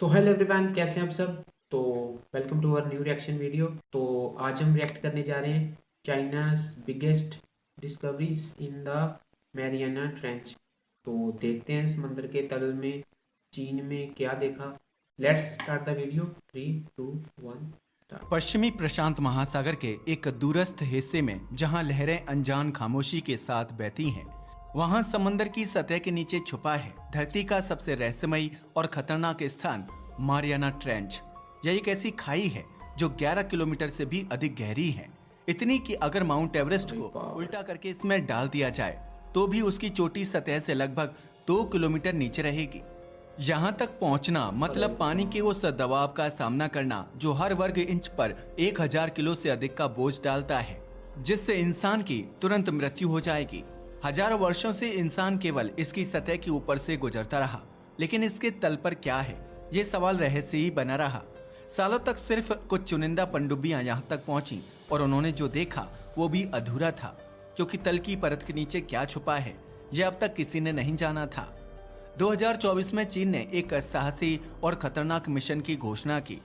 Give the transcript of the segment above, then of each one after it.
So hello everyone, कैसे हैं आप सब। तो welcome to our new reaction video. तो आज हम रिएक्ट करने जा रहे हैं China's biggest discoveries in the Mariana Trench. तो देखते हैं समंदर के तल में चीन में क्या देखा। Let's start the video. 3 2 1 start. पश्चिमी प्रशांत महासागर के एक दूरस्थ हिस्से में जहां लहरें अनजान खामोशी के साथ बहती हैं, वहां समंदर की सतह के नीचे छुपा है धरती का सबसे रहस्यमयी और खतरनाक स्थान मारियाना ट्रेंच। यह एक ऐसी खाई है जो 11 किलोमीटर से भी अधिक गहरी है, इतनी कि अगर माउंट एवरेस्ट को उल्टा करके इसमें डाल दिया जाए तो भी उसकी चोटी सतह से लगभग 2 किलोमीटर नीचे रहेगी। यहाँ तक पहुँचना मतलब पानी के उस दबाव का सामना करना जो हर वर्ग इंच पर 1000 किलो से अधिक का बोझ डालता है, जिससे इंसान की तुरंत मृत्यु हो जाएगी। हजारों वर्षों से इंसान केवल इसकी सतह के ऊपर से गुजरता रहा, लेकिन इसके तल पर क्या है, ये सवाल रहस्य ही बना रहा। सालों तक सिर्फ कुछ चुनिंदा पनडुब्बियां यहाँ तक पहुंची और उन्होंने जो देखा वो भी अधूरा था, क्योंकि तल की परत के नीचे क्या छुपा है यह अब तक किसी ने नहीं जाना था। 2024 में चीन ने एक साहसी और खतरनाक मिशन की घोषणा की,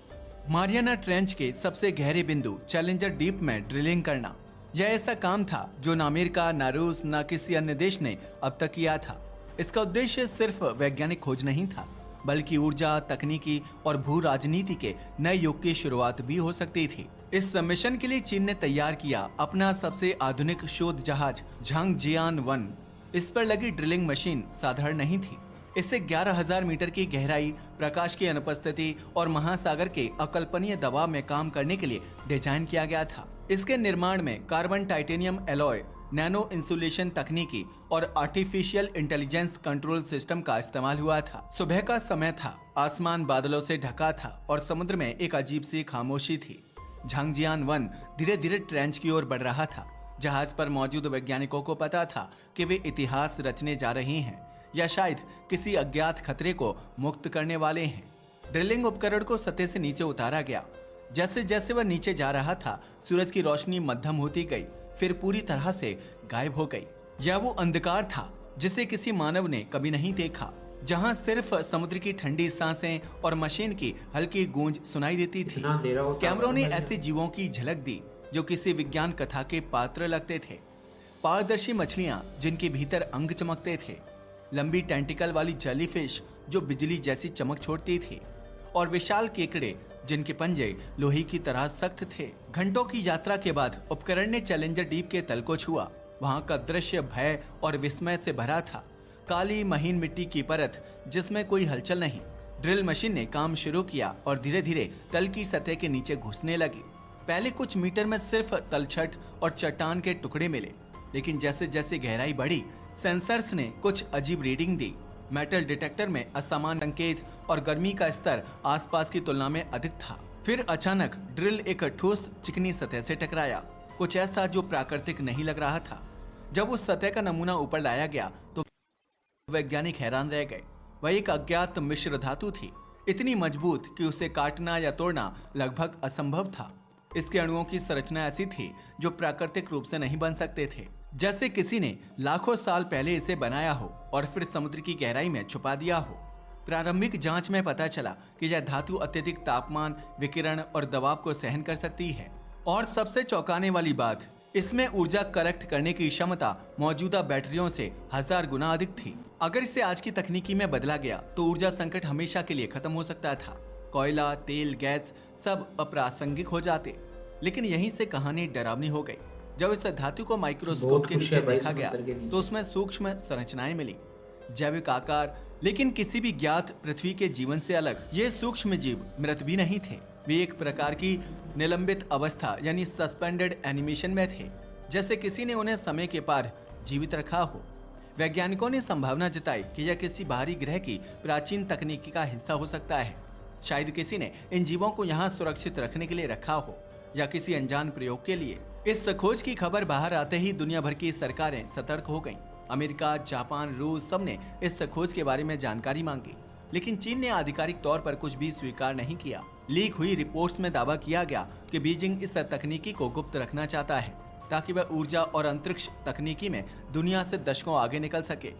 मारियाना ट्रेंच के सबसे गहरे बिंदु चैलेंजर डीप में ड्रिलिंग करना। यह ऐसा काम था जो न अमेरिका, न रूस, न किसी अन्य देश ने अब तक किया था। इसका उद्देश्य सिर्फ वैज्ञानिक खोज नहीं था, बल्कि ऊर्जा, तकनीकी और भू राजनीति के नए युग की शुरुआत भी हो सकती थी। इस मिशन के लिए चीन ने तैयार किया अपना सबसे आधुनिक शोध जहाज झांगजियान-1। इस पर लगी ड्रिलिंग मशीन साधारण नहीं थी। इसे 11,000 मीटर की गहराई, प्रकाश की अनुपस्थिति और महासागर के अकल्पनीय दबाव में काम करने के लिए डिजाइन किया गया था। इसके निर्माण में carbon titanium alloy, nano insulation तकनीकी और आर्टिफिशियल इंटेलिजेंस कंट्रोल सिस्टम का इस्तेमाल हुआ था। सुबह का समय था, आसमान बादलों से ढका था और समुद्र में एक अजीब सी खामोशी थी। झांगजियान-1 धीरे धीरे ट्रेंच की ओर बढ़ रहा था। जहाज पर मौजूद वैज्ञानिकों को पता था कि वे इतिहास रचने जा रहे हैं या शायद किसी अज्ञात खतरे को मुक्त करने वाले हैं। ड्रिलिंग उपकरण को सतह से नीचे उतारा गया। जैसे जैसे वह नीचे जा रहा था, सूरज की रोशनी मध्यम होती गई, फिर पूरी तरह से गायब हो गई। यह वो अंधकार था जिसे किसी मानव ने कभी नहीं देखा, जहां सिर्फ समुद्र की ठंडी सांसें और मशीन की हल्की गूंज सुनाई देती थी। कैमरों ने ऐसे जीवों की झलक दी जो किसी विज्ञान कथा के पात्र लगते थे। पारदर्शी मछलियां जिनके भीतर अंग चमकते थे, लंबी टेंटिकल वाली जेलीफिश जो बिजली जैसी चमक छोड़ती थी, और विशाल केकड़े जिनके पंजे लोहे की तरह सख्त थे। घंटों की यात्रा के बाद उपकरण ने चैलेंजर डीप के तल को छुआ। वहां का दृश्य भय और विस्मय से भरा था। काली महीन मिट्टी की परत जिसमें कोई हलचल नहीं। ड्रिल मशीन ने काम शुरू किया और धीरे धीरे तल की सतह के नीचे घुसने लगी। पहले कुछ मीटर में सिर्फ तलछट और चट्टान के टुकड़े मिले, लेकिन जैसे जैसे गहराई बढ़ी, सेंसर्स ने कुछ अजीब रीडिंग दी। मेटल डिटेक्टर में असमान संकेत और गर्मी का स्तर आसपास की तुलना में अधिक था। फिर अचानक ड्रिल एक ठोस चिकनी सतह से टकराया, कुछ ऐसा जो प्राकृतिक नहीं लग रहा था। जब उस सतह का नमूना ऊपर लाया गया तो वैज्ञानिक हैरान रह गए। वह एक अज्ञात मिश्र धातु थी, इतनी मजबूत कि उसे काटना या तोड़ना लगभग असंभव था। इसके अणुओं की संरचना ऐसी थी जो प्राकृतिक रूप से नहीं बन सकते थे, जैसे किसी ने लाखों साल पहले इसे बनाया हो और फिर समुद्र की गहराई में छुपा दिया हो। प्रारंभिक जांच में पता चला कि यह धातु अत्यधिक तापमान, विकिरण और दबाव को सहन कर सकती है, और सबसे चौंकाने वाली बात, इसमें ऊर्जा कलेक्ट करने की क्षमता मौजूदा बैटरियों से 1000 गुना अधिक थी। अगर इसे आज की तकनीकी में बदला गया तो ऊर्जा संकट हमेशा के लिए खत्म हो सकता था। कोयला, तेल, गैस सब अप्रासंगिक हो जाते। लेकिन यहीं से कहानी डरावनी हो गई। जब इस धातु को माइक्रोस्कोप के नीचे देखा गया तो उसमें सूक्ष्म संरचनाएं मिली, जैविक आकार, लेकिन किसी भी ज्ञात पृथ्वी के जीवन से अलग। ये सूक्ष्म जीव मृत भी नहीं थे, वे एक प्रकार की निलंबित अवस्था यानी सस्पेंडेड एनिमेशन में थे, जैसे किसी ने उन्हें समय के पार जीवित रखा हो। वैज्ञानिकों ने संभावना जताई कि यह किसी बाहरी ग्रह की प्राचीन तकनीकी का हिस्सा हो सकता है। शायद किसी ने इन जीवों को यहाँ सुरक्षित रखने के लिए रखा हो, या किसी अनजान प्रयोग के लिए। इस खोज की खबर बाहर आते ही दुनिया भर की सरकारें सतर्क हो गईं। अमेरिका, जापान, रूस सबने इस खोज के बारे में जानकारी मांगी, लेकिन चीन ने आधिकारिक तौर पर कुछ भी स्वीकार नहीं किया। लीक हुई रिपोर्ट्स में दावा किया गया कि बीजिंग इस तकनीकी को गुप्त रखना चाहता है, ताकि वह ऊर्जा और अंतरिक्ष तकनीकी में दुनिया से दशकों आगे निकल सके।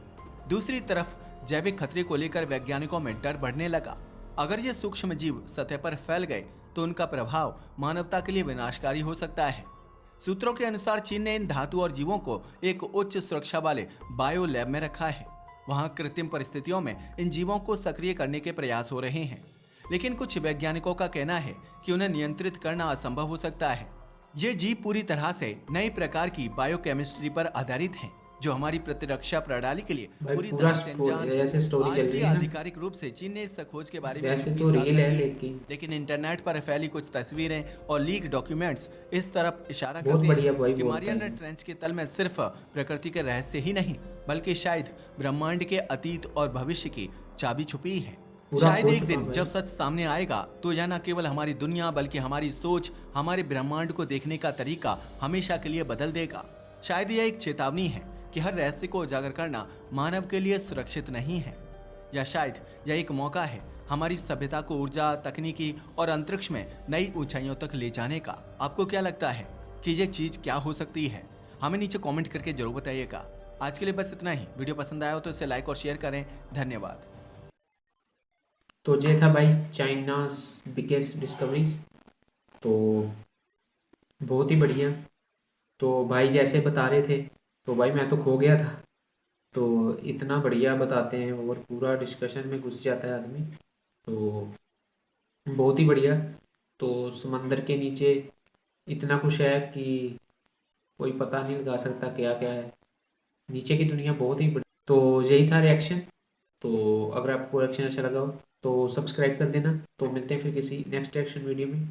दूसरी तरफ जैविक खतरे को लेकर वैज्ञानिकों में डर बढ़ने लगा। अगर ये सूक्ष्म जीव सतह पर फैल गए तो उनका प्रभाव मानवता के लिए विनाशकारी हो सकता है। सूत्रों के अनुसार चीन ने इन धातु और जीवों को एक उच्च सुरक्षा वाले बायो लैब में रखा है। वहां कृत्रिम परिस्थितियों में इन जीवों को सक्रिय करने के प्रयास हो रहे हैं, लेकिन कुछ वैज्ञानिकों का कहना है कि उन्हें नियंत्रित करना असंभव हो सकता है। ये जीव पूरी तरह से नई प्रकार की बायोकेमिस्ट्री पर आधारित हैं, जो हमारी प्रतिरक्षा प्रणाली के लिए भाई पूरी पूरा तरह से अनजान हैं। ऐसे स्टोरी आज चल भी रही है ना, आधिकारिक रूप से चीन ने इस खोज के बारे में वैसे चुप्पी तो साध रियल है रखी है, लेकिन इंटरनेट पर फैली कुछ तस्वीरें और लीक डॉक्यूमेंट्स इस तरफ इशारा बहुत करते बढ़िया हैं भाई कि बोलता मारियाना है। ट्रेंच के तल में सिर्फ प्रकृति के रहस्य ही नहीं, बल्कि शायद ब्रह्मांड के अतीत और भविष्य की चाबी छुपी है। पूरा शायद खोल एक चुका दिन भाई। जब सच सामने आएगा तो यह न केवल हमारी दुनिया बल्कि हमारी सोच, हमारे ब्रह्मांड को देखने का तरीका हमेशा के लिए बदल देगा। शायद यह एक चेतावनी है कि हर रहस्य को उजागर करना मानव के लिए सुरक्षित नहीं है, या शायद यह एक मौका है हमारी सभ्यता को ऊर्जा, तकनीकी और अंतरिक्ष में नई ऊंचाइयों तक ले जाने का। आपको क्या लगता है कि ये चीज क्या हो सकती है? हमें नीचे कमेंट करके जरूर बताइएगा। आज के लिए बस इतना ही। वीडियो पसंद आया हो तो इसे लाइक और शेयर करें। धन्यवाद। तो ये था भाई चाइनास बिगेस्ट डिस्कवरीज, तो बहुत ही बढ़िया। तो भाई जैसे बता रहे थे तो भाई मैं तो खो गया था, तो इतना बढ़िया बताते हैं और पूरा डिस्कशन में घुस जाता है आदमी, तो बहुत ही बढ़िया। तो समंदर के नीचे इतना कुछ है कि कोई पता नहीं लगा सकता क्या क्या है, नीचे की दुनिया बहुत ही बड़ी। तो यही था रिएक्शन। तो अगर आपको रिएक्शन अच्छा लगा हो तो सब्सक्राइब कर देना। तो मिलते हैं फिर किसी नेक्स्ट रिएक्शन वीडियो में।